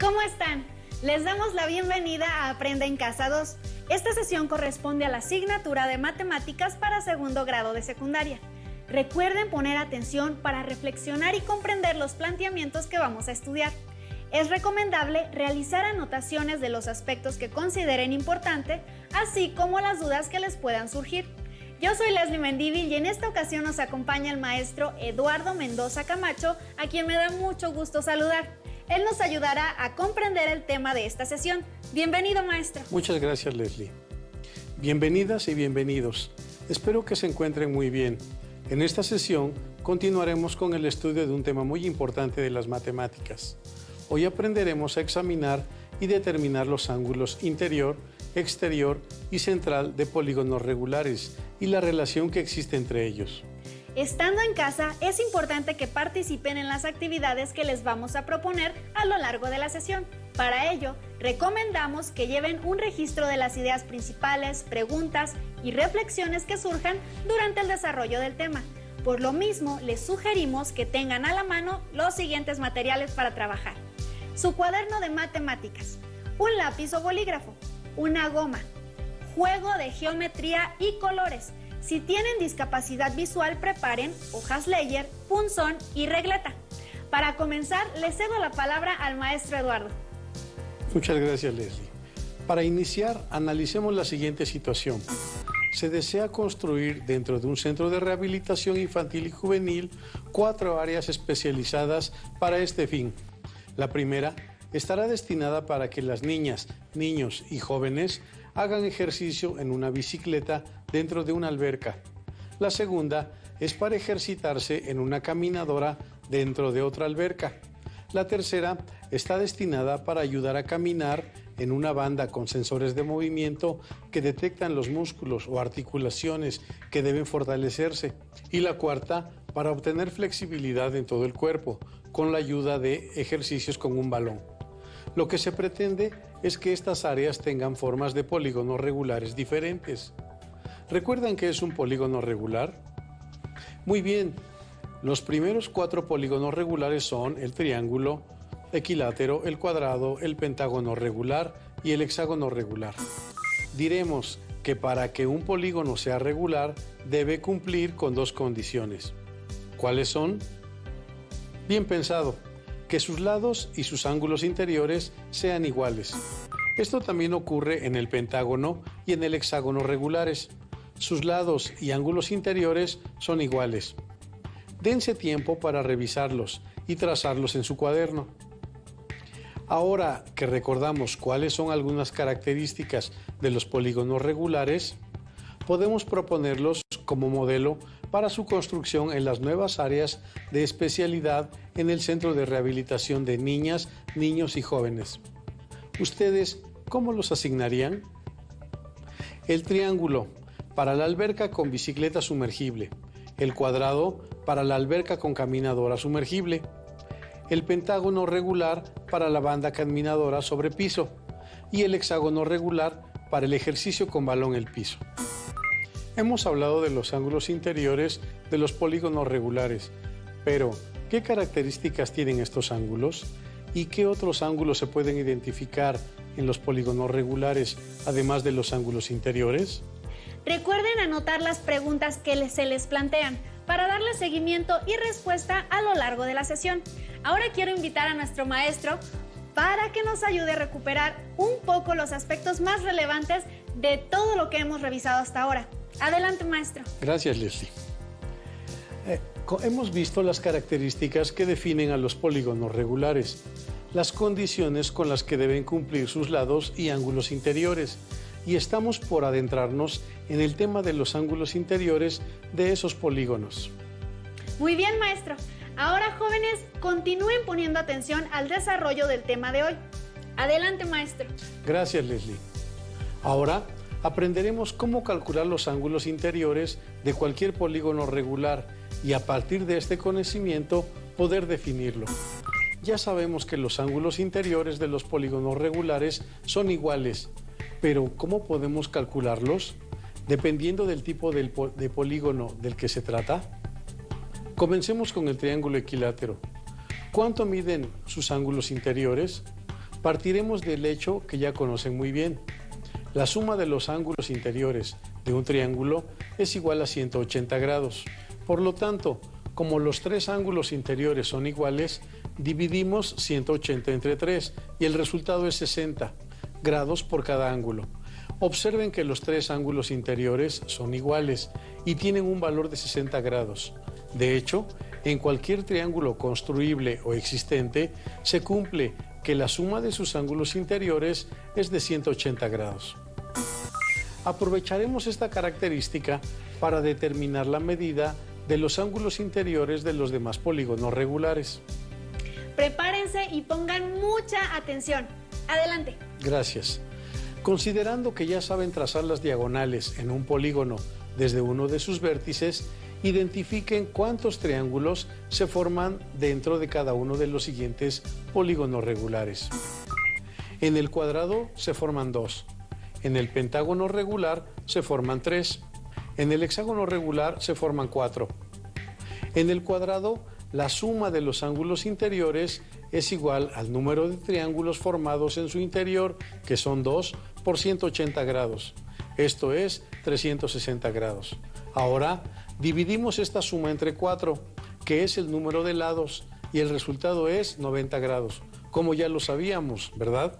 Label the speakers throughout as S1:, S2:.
S1: ¿Cómo están? Les damos la bienvenida a Aprende en Casa 2. Esta sesión corresponde a la asignatura de Matemáticas para segundo grado de secundaria. Recuerden poner atención para reflexionar y comprender los planteamientos que vamos a estudiar. Es recomendable realizar anotaciones de los aspectos que consideren importante, así como las dudas que les puedan surgir. Yo soy Leslie Mendívil y en esta ocasión nos acompaña el maestro Eduardo Mendoza Camacho, a quien me da mucho gusto saludar. Él nos ayudará a comprender el tema de esta sesión. Bienvenido, maestro.
S2: Muchas gracias, Leslie. Bienvenidas y bienvenidos. Espero que se encuentren muy bien. En esta sesión continuaremos con el estudio de un tema muy importante de las matemáticas. Hoy aprenderemos a examinar y determinar los ángulos interior, exterior y central de polígonos regulares y la relación que existe entre ellos.
S1: Estando en casa, es importante que participen en las actividades que les vamos a proponer a lo largo de la sesión. Para ello, recomendamos que lleven un registro de las ideas principales, preguntas y reflexiones que surjan durante el desarrollo del tema. Por lo mismo, les sugerimos que tengan a la mano los siguientes materiales para trabajar: su cuaderno de matemáticas, un lápiz o bolígrafo, una goma, juego de geometría y colores. Si tienen discapacidad visual, preparen hojas Leyer, punzón y regleta. Para comenzar, le cedo la palabra al maestro Eduardo.
S2: Muchas gracias, Leslie. Para iniciar, analicemos la siguiente situación. Se desea construir dentro de un centro de rehabilitación infantil y juvenil 4 áreas especializadas para este fin. La primera estará destinada para que las niñas, niños y jóvenes hagan ejercicio en una bicicleta dentro de una alberca. La segunda es para ejercitarse en una caminadora dentro de otra alberca. La tercera está destinada para ayudar a caminar en una banda con sensores de movimiento que detectan los músculos o articulaciones que deben fortalecerse. Y la cuarta para obtener flexibilidad en todo el cuerpo con la ayuda de ejercicios con un balón. Lo que se pretende es que estas áreas tengan formas de polígonos regulares diferentes. ¿Recuerdan qué es un polígono regular? Muy bien, los primeros 4 polígonos regulares son el triángulo, equilátero, el cuadrado, el pentágono regular y el hexágono regular. Diremos que para que un polígono sea regular debe cumplir con 2 condiciones. ¿Cuáles son? Bien pensado, que sus lados y sus ángulos interiores sean iguales. Esto también ocurre en el pentágono y en el hexágono regulares. Sus lados y ángulos interiores son iguales. Dense tiempo para revisarlos y trazarlos en su cuaderno. Ahora que recordamos cuáles son algunas características de los polígonos regulares, podemos proponerlos como modelo para su construcción en las nuevas áreas de especialidad en el Centro de Rehabilitación de Niñas, Niños y Jóvenes. ¿Ustedes cómo los asignarían? El triángulo para la alberca con bicicleta sumergible, el cuadrado para la alberca con caminadora sumergible, el pentágono regular para la banda caminadora sobre piso y el hexágono regular para el ejercicio con balón en el piso. Hemos hablado de los ángulos interiores de los polígonos regulares, pero ¿qué características tienen estos ángulos? ¿Y qué otros ángulos se pueden identificar en los polígonos regulares, además de los ángulos interiores?
S1: Recuerden anotar las preguntas que se les plantean para darle seguimiento y respuesta a lo largo de la sesión. Ahora quiero invitar a nuestro maestro para que nos ayude a recuperar un poco los aspectos más relevantes de todo lo que hemos revisado hasta ahora. Adelante, maestro.
S2: Gracias, Leslie. Hemos visto las características que definen a los polígonos regulares, las condiciones con las que deben cumplir sus lados y ángulos interiores, y estamos por adentrarnos en el tema de los ángulos interiores de esos polígonos.
S1: Muy bien, maestro. Ahora, jóvenes, continúen poniendo atención al desarrollo del tema de hoy. Adelante, maestro.
S2: Gracias, Leslie. Ahora aprenderemos cómo calcular los ángulos interiores de cualquier polígono regular y a partir de este conocimiento poder definirlo. Ya sabemos que los ángulos interiores de los polígonos regulares son iguales, pero ¿cómo podemos calcularlos? Dependiendo del tipo de polígono del que se trata. Comencemos con el triángulo equilátero. ¿Cuánto miden sus ángulos interiores? Partiremos del hecho que ya conocen muy bien. La suma de los ángulos interiores de un triángulo es igual a 180 grados. Por lo tanto, como los tres ángulos interiores son iguales, dividimos 180 entre 3 y el resultado es 60 grados por cada ángulo. Observen que los tres ángulos interiores son iguales y tienen un valor de 60 grados. De hecho, en cualquier triángulo construible o existente se cumple que la suma de sus ángulos interiores es de 180 grados. Aprovecharemos esta característica para determinar la medida de los ángulos interiores de los demás polígonos regulares.
S1: Prepárense y pongan mucha atención. Adelante.
S2: Gracias. Considerando que ya saben trazar las diagonales en un polígono desde uno de sus vértices, identifiquen cuántos triángulos se forman dentro de cada uno de los siguientes polígonos regulares. En el cuadrado se forman 2. En el pentágono regular se forman 3. En el hexágono regular se forman 4. En el cuadrado, la suma de los ángulos interiores es igual al número de triángulos formados en su interior, que son 2 por 180 grados. Esto es 360 grados. Ahora, dividimos esta suma entre 4, que es el número de lados, y el resultado es 90 grados, como ya lo sabíamos, ¿verdad?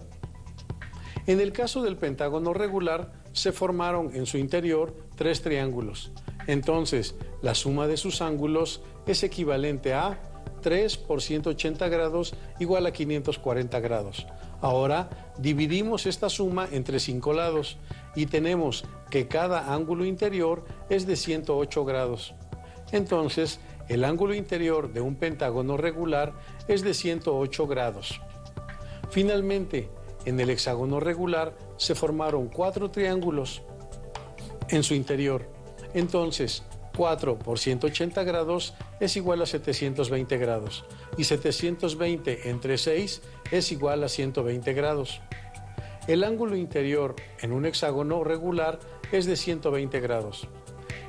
S2: En el caso del pentágono regular, se formaron en su interior 3 triángulos. Entonces, la suma de sus ángulos es equivalente a 3 por 180 grados igual a 540 grados. Ahora, dividimos esta suma entre 5 lados y tenemos que cada ángulo interior es de 108 grados. Entonces, el ángulo interior de un pentágono regular es de 108 grados. Finalmente, en el hexágono regular se formaron 4 triángulos en su interior. Entonces, 4 por 180 grados es igual a 720 grados y 720 entre 6 es igual a 120 grados. El ángulo interior en un hexágono regular es de 120 grados.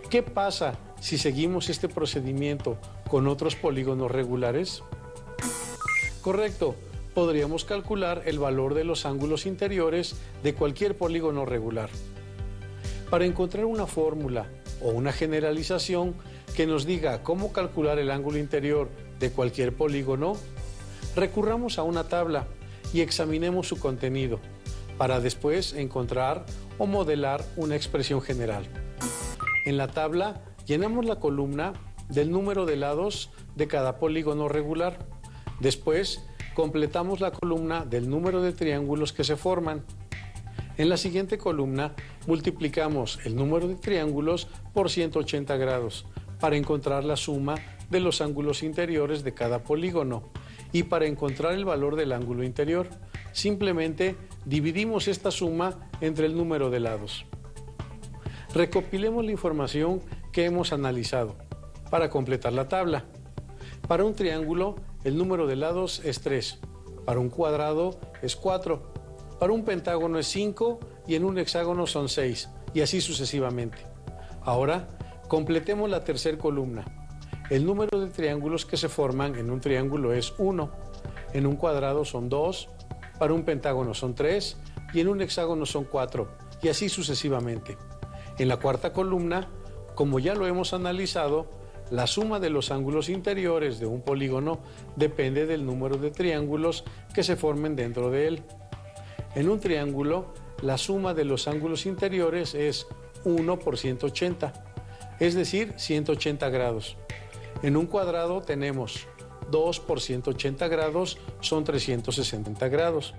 S2: ¿Qué pasa si seguimos este procedimiento con otros polígonos regulares? Correcto, podríamos calcular el valor de los ángulos interiores de cualquier polígono regular. Para encontrar una fórmula o una generalización que nos diga cómo calcular el ángulo interior de cualquier polígono, recurramos a una tabla y examinemos su contenido, para después encontrar o modelar una expresión general. En la tabla llenamos la columna del número de lados de cada polígono regular. Después completamos la columna del número de triángulos que se forman. En la siguiente columna multiplicamos el número de triángulos por 180 grados para encontrar la suma de los ángulos interiores de cada polígono. Y para encontrar el valor del ángulo interior, simplemente dividimos esta suma entre el número de lados. Recopilemos la información que hemos analizado para completar la tabla. Para un triángulo, el número de lados es 3. Para un cuadrado es 4. Para un pentágono es 5 y en un hexágono son 6, y así sucesivamente. Ahora, completemos la tercera columna. El número de triángulos que se forman en un triángulo es 1. En un cuadrado son 2. Para un pentágono son 3 y en un hexágono son 4, y así sucesivamente. En la cuarta columna, como ya lo hemos analizado, la suma de los ángulos interiores de un polígono depende del número de triángulos que se formen dentro de él. En un triángulo, la suma de los ángulos interiores es 1 por 180, es decir, 180 grados. En un cuadrado tenemos 2 por 180 grados, son 360 grados.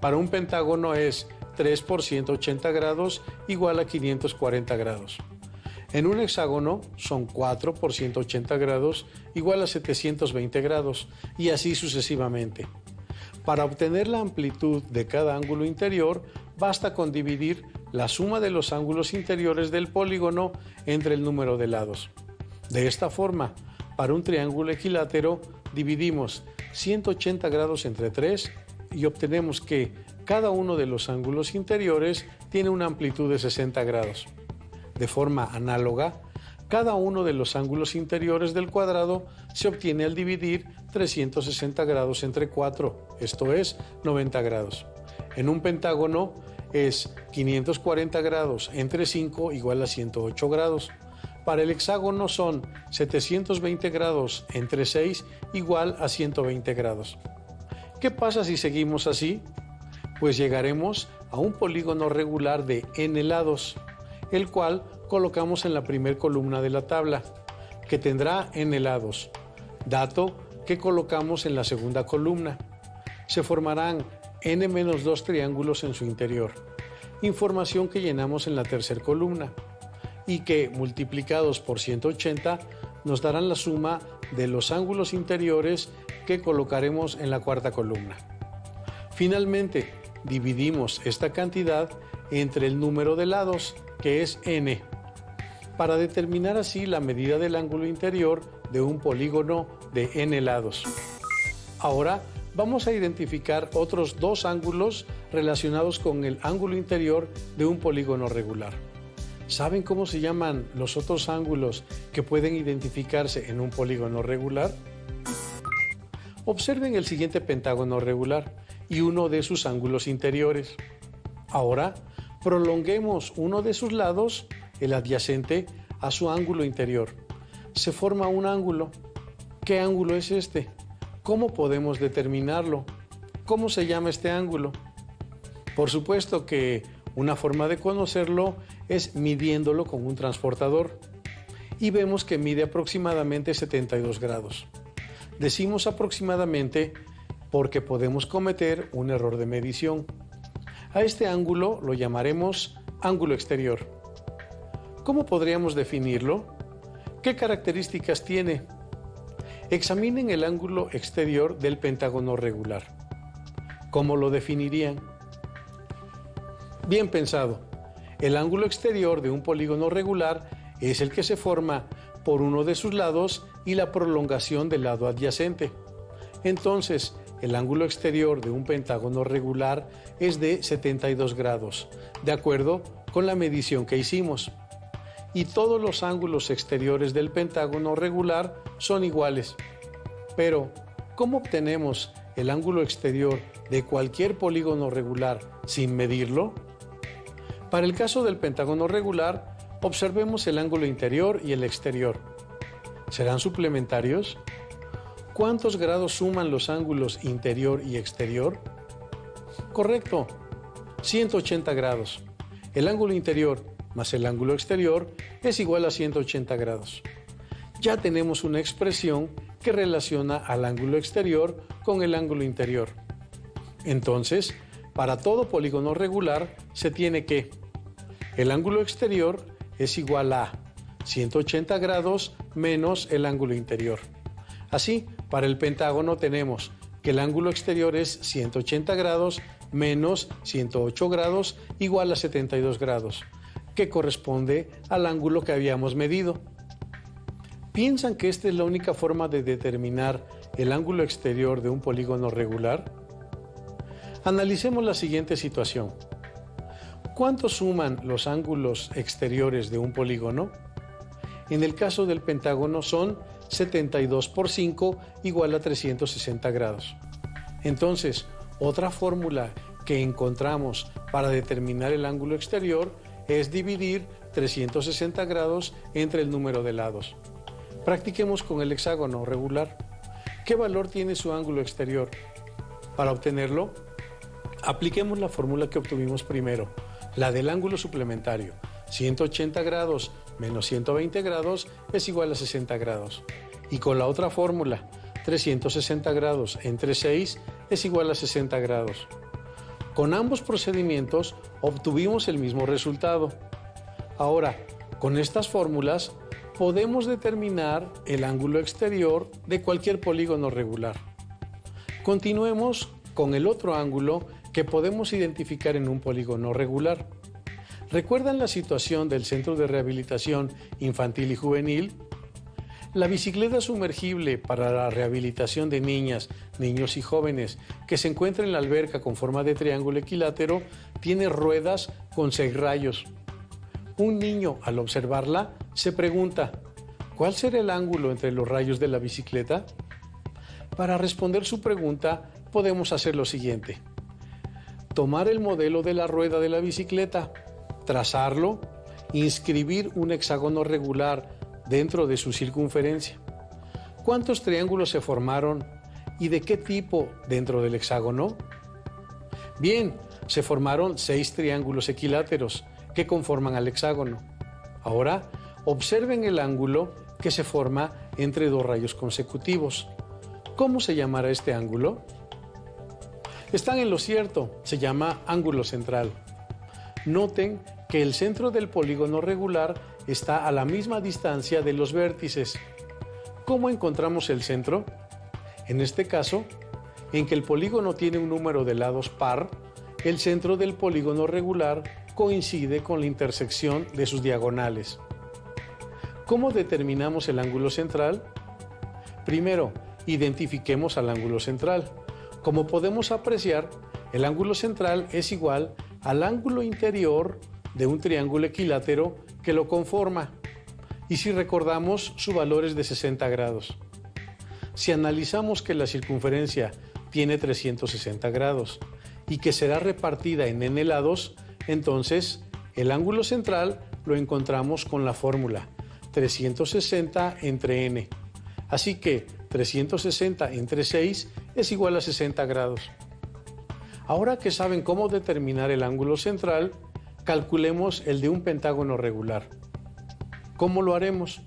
S2: Para un pentágono es 3 por 180 grados, igual a 540 grados. En un hexágono son 4 por 180 grados, igual a 720 grados, y así sucesivamente. Para obtener la amplitud de cada ángulo interior, basta con dividir la suma de los ángulos interiores del polígono entre el número de lados. De esta forma, para un triángulo equilátero, dividimos 180 grados entre 3 y obtenemos que cada uno de los ángulos interiores tiene una amplitud de 60 grados. De forma análoga, Cada uno de los ángulos interiores del cuadrado se obtiene al dividir 360 grados entre 4, esto es 90 grados. En un pentágono es 540 grados entre 5 igual a 108 grados. Para el hexágono son 720 grados entre 6 igual a 120 grados. ¿Qué pasa si seguimos así? Pues llegaremos a un polígono regular de n lados, el cual colocamos en la primera columna de la tabla, que tendrá n lados, dato que colocamos en la segunda columna. Se formarán n-2 triángulos en su interior, información que llenamos en la tercera columna, y que multiplicados por 180 nos darán la suma de los ángulos interiores que colocaremos en la cuarta columna. Finalmente, dividimos esta cantidad entre el número de lados, que es n, para determinar así la medida del ángulo interior de un polígono de n lados. Ahora vamos a identificar otros dos ángulos relacionados con el ángulo interior de un polígono regular. ¿Saben cómo se llaman los otros ángulos que pueden identificarse en un polígono regular? Observen el siguiente pentágono regular y uno de sus ángulos interiores. Ahora, prolonguemos uno de sus lados, el adyacente, a su ángulo interior. Se forma un ángulo. ¿Qué ángulo es este? ¿Cómo podemos determinarlo? ¿Cómo se llama este ángulo? Por supuesto que una forma de conocerlo es midiéndolo con un transportador. Y vemos que mide aproximadamente 72 grados. Decimos aproximadamente porque podemos cometer un error de medición. A este ángulo lo llamaremos ángulo exterior. ¿Cómo podríamos definirlo? ¿Qué características tiene? Examinen el ángulo exterior del pentágono regular. ¿Cómo lo definirían? Bien pensado. El ángulo exterior de un polígono regular es el que se forma por uno de sus lados y la prolongación del lado adyacente. Entonces, el ángulo exterior de un pentágono regular es de 72 grados, de acuerdo con la medición que hicimos. Y todos los ángulos exteriores del pentágono regular son iguales. Pero, ¿cómo obtenemos el ángulo exterior de cualquier polígono regular sin medirlo? Para el caso del pentágono regular, observemos el ángulo interior y el exterior. ¿Serán suplementarios? ¿Cuántos grados suman los ángulos interior y exterior? Correcto, 180 grados. El ángulo interior más el ángulo exterior es igual a 180 grados. Ya tenemos una expresión que relaciona al ángulo exterior con el ángulo interior. Entonces, para todo polígono regular se tiene que el ángulo exterior es igual a 180 grados menos el ángulo interior. Así, para el pentágono tenemos que el ángulo exterior es 180 grados menos 108 grados igual a 72 grados, que corresponde al ángulo que habíamos medido. ¿Piensan que esta es la única forma de determinar el ángulo exterior de un polígono regular? Analicemos la siguiente situación. ¿Cuánto suman los ángulos exteriores de un polígono? En el caso del pentágono son 72 por 5 igual a 360 grados. Entonces, otra fórmula que encontramos para determinar el ángulo exterior es dividir 360 grados entre el número de lados. Practiquemos con el hexágono regular. ¿Qué valor tiene su ángulo exterior? Para obtenerlo, apliquemos la fórmula que obtuvimos primero, la del ángulo suplementario. 180 grados menos 120 grados es igual a 60 grados. Y con la otra fórmula, 360 grados entre 6 es igual a 60 grados. Con ambos procedimientos obtuvimos el mismo resultado. Ahora, con estas fórmulas podemos determinar el ángulo exterior de cualquier polígono regular. Continuemos con el otro ángulo que podemos identificar en un polígono regular. ¿Recuerdan la situación del Centro de Rehabilitación Infantil y Juvenil? La bicicleta sumergible para la rehabilitación de niñas, niños y jóvenes que se encuentra en la alberca con forma de triángulo equilátero tiene ruedas con 6 rayos. un niño al observarla se pregunta, ¿cuál será el ángulo entre los rayos de la bicicleta? Para responder su pregunta podemos hacer lo siguiente. Tomar el modelo de la rueda de la bicicleta, trazarlo, inscribir un hexágono regular dentro de su circunferencia. ¿Cuántos triángulos se formaron y de qué tipo dentro del hexágono? Bien, se formaron 6 triángulos equiláteros que conforman al hexágono. Ahora, observen el ángulo que se forma entre 2 rayos consecutivos. ¿Cómo se llamará este ángulo? Están en lo cierto, se llama ángulo central. Noten que el centro del polígono regular está a la misma distancia de los vértices. ¿Cómo encontramos el centro? En este caso, en que el polígono tiene un número de lados par, el centro del polígono regular coincide con la intersección de sus diagonales. ¿Cómo determinamos el ángulo central? Primero, identifiquemos al ángulo central. Como podemos apreciar, el ángulo central es igual al ángulo interior de un triángulo equilátero que lo conforma. Y si recordamos, su valor es de 60 grados. Si analizamos que la circunferencia tiene 360 grados y que será repartida en n lados, entonces el ángulo central lo encontramos con la fórmula 360 entre n. Así que 360 entre 6 es igual a 60 grados. Ahora que saben cómo determinar el ángulo central, calculemos el de un pentágono regular. ¿Cómo lo haremos?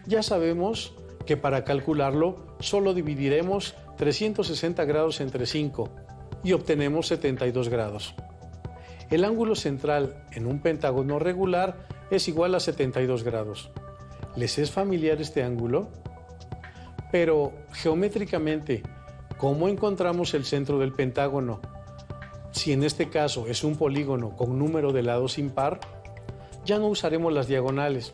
S2: Ya sabemos que para calcularlo solo dividiremos 360 grados entre 5 y obtenemos 72 grados. El ángulo central en un pentágono regular es igual a 72 grados. ¿Les es familiar este ángulo? Pero geométricamente, ¿cómo encontramos el centro del pentágono? Si en este caso es un polígono con número de lados impar, ya no usaremos las diagonales.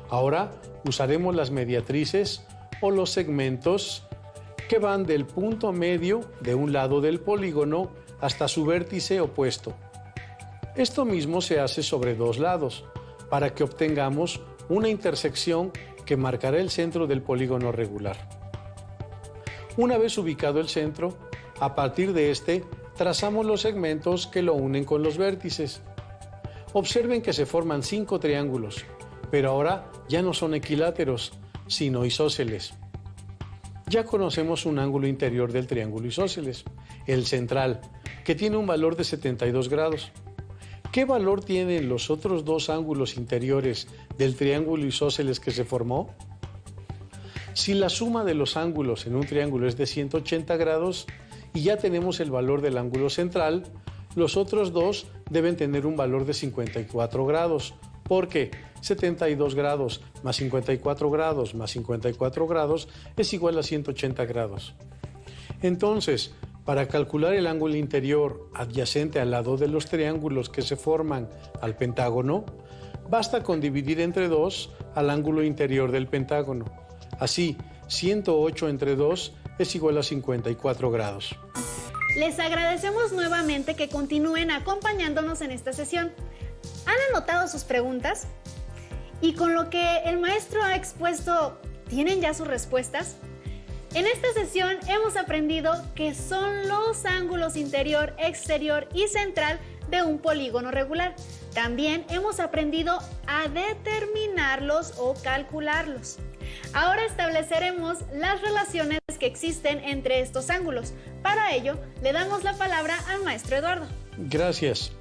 S2: Ahora usaremos las mediatrices o los segmentos que van del punto medio de un lado del polígono hasta su vértice opuesto. Esto mismo se hace sobre 2 lados, para que obtengamos una intersección que marcará el centro del polígono regular. Una vez ubicado el centro, a partir de este, trazamos los segmentos que lo unen con los vértices. Observen que se forman 5 triángulos, pero ahora ya no son equiláteros, sino isósceles. Ya conocemos un ángulo interior del triángulo isósceles, el central, que tiene un valor de 72 grados. ¿Qué valor tienen los otros 2 ángulos interiores del triángulo isósceles que se formó? Si la suma de los ángulos en un triángulo es de 180 grados y ya tenemos el valor del ángulo central, los otros 2 deben tener un valor de 54 grados, porque 72 grados más 54 grados más 54 grados es igual a 180 grados. Entonces, para calcular el ángulo interior adyacente al lado de los triángulos que se forman al pentágono, basta con dividir entre 2 al ángulo interior del pentágono. Así, 108 entre 2 es igual a 54 grados.
S1: Les agradecemos nuevamente que continúen acompañándonos en esta sesión. ¿Han anotado sus preguntas? ¿Y con lo que el maestro ha expuesto, tienen ya sus respuestas? En esta sesión hemos aprendido qué son los ángulos interior, exterior y central de un polígono regular. También hemos aprendido a determinarlos o calcularlos. Ahora estableceremos las relaciones que existen entre estos ángulos. Para ello, le damos la palabra al maestro Eduardo.
S2: Gracias.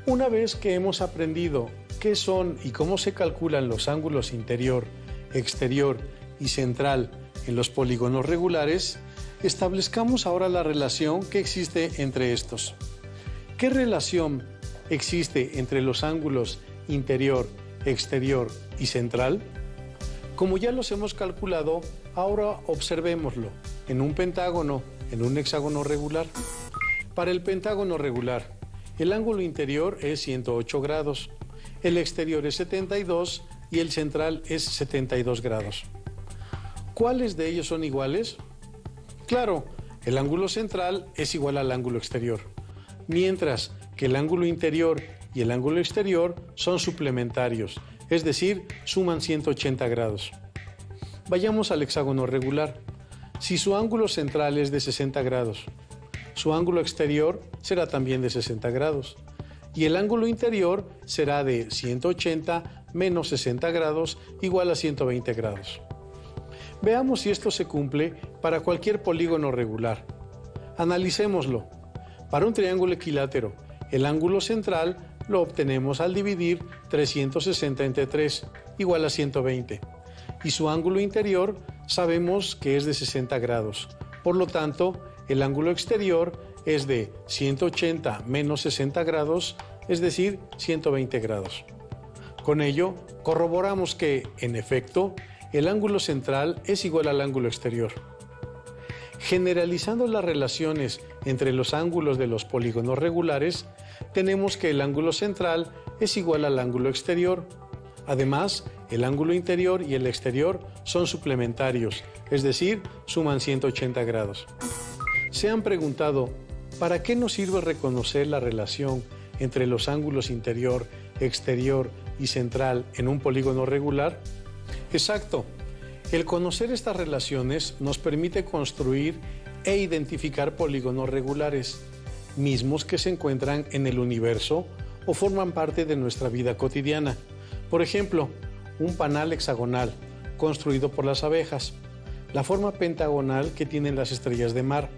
S2: Una vez que hemos aprendido qué son y cómo se calculan los ángulos interior, exterior y central en los polígonos regulares, establezcamos ahora la relación que existe entre estos. ¿Qué relación existe entre los ángulos interior, exterior y central? Como ya los hemos calculado, ahora observémoslo en un pentágono, en un hexágono regular. Para el pentágono regular, el ángulo interior es 108 grados, el exterior es 72 y el central es 72 grados. ¿Cuáles de ellos son iguales? Claro, el ángulo central es igual al ángulo exterior, mientras que el ángulo interior y el ángulo exterior son suplementarios, es decir, suman 180 grados. Vayamos al hexágono regular. Si su ángulo central es de 60 grados, su ángulo exterior será también de 60 grados y el ángulo interior será de 180 menos 60 grados igual a 120 grados. Veamos si esto se cumple para cualquier polígono regular. Analicémoslo. Para un triángulo equilátero, el ángulo central lo obtenemos al dividir 360 entre 3 igual a 120 y su ángulo interior sabemos que es de 60 grados. Por lo tanto, el ángulo exterior es de 180 menos 60 grados, es decir, 120 grados. Con ello, corroboramos que, en efecto, el ángulo central es igual al ángulo exterior. Generalizando las relaciones entre los ángulos de los polígonos regulares, tenemos que el ángulo central es igual al ángulo exterior. Además, el ángulo interior y el exterior son suplementarios, es decir, suman 180 grados. ¿Se han preguntado para qué nos sirve reconocer la relación entre los ángulos interior, exterior y central en un polígono regular? Exacto. El conocer estas relaciones nos permite construir e identificar polígonos regulares, mismos que se encuentran en el universo o forman parte de nuestra vida cotidiana. Por ejemplo, un panal hexagonal construido por las abejas, la forma pentagonal que tienen las estrellas de mar,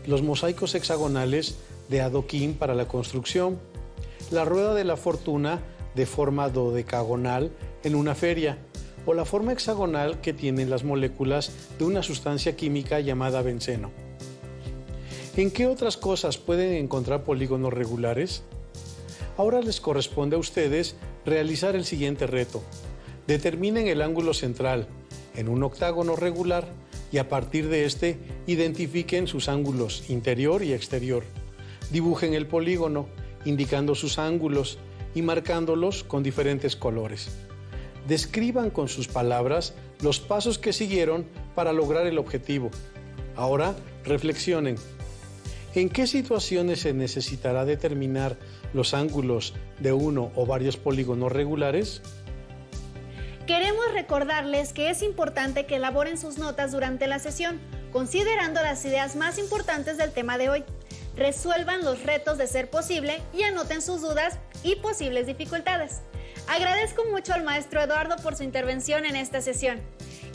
S2: los mosaicos hexagonales de adoquín para la construcción, la rueda de la fortuna de forma dodecagonal en una feria, o la forma hexagonal que tienen las moléculas de una sustancia química llamada benceno. ¿En qué otras cosas pueden encontrar polígonos regulares? Ahora les corresponde a ustedes realizar el siguiente reto. Determinen el ángulo central en un octágono regular y a partir de este identifiquen sus ángulos interior y exterior. Dibujen el polígono indicando sus ángulos y marcándolos con diferentes colores. Describan con sus palabras los pasos que siguieron para lograr el objetivo. Ahora reflexionen. ¿En qué situaciones se necesitará determinar los ángulos de uno o varios polígonos regulares?
S1: Queremos recordarles que es importante que elaboren sus notas durante la sesión, considerando las ideas más importantes del tema de hoy. Resuelvan los retos de ser posible y anoten sus dudas y posibles dificultades. Agradezco mucho al maestro Eduardo por su intervención en esta sesión.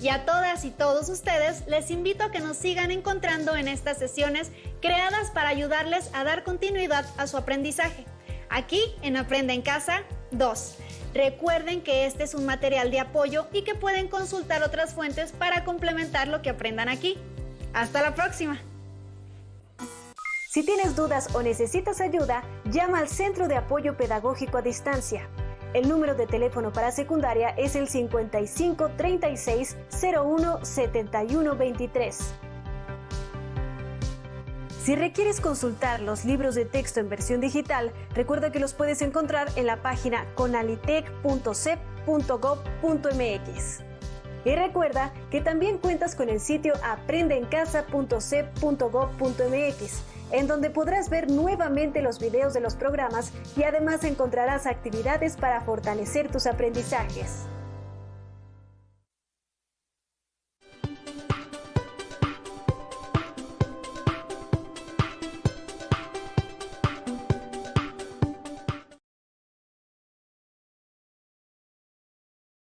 S1: Y a todas y todos ustedes les invito a que nos sigan encontrando en estas sesiones creadas para ayudarles a dar continuidad a su aprendizaje. Aquí en Aprende en Casa 2. Recuerden que este es un material de apoyo y que pueden consultar otras fuentes para complementar lo que aprendan aquí. ¡Hasta la próxima!
S3: Si tienes dudas o necesitas ayuda, llama al Centro de Apoyo Pedagógico a Distancia. El número de teléfono para secundaria es el 55 36 01 71 23. Si requieres consultar los libros de texto en versión digital, recuerda que los puedes encontrar en la página conalitec.cep.gov.mx. Y recuerda que también cuentas con el sitio aprendeencasa.cep.gov.mx, en donde podrás ver nuevamente los videos de los programas y además encontrarás actividades para fortalecer tus aprendizajes.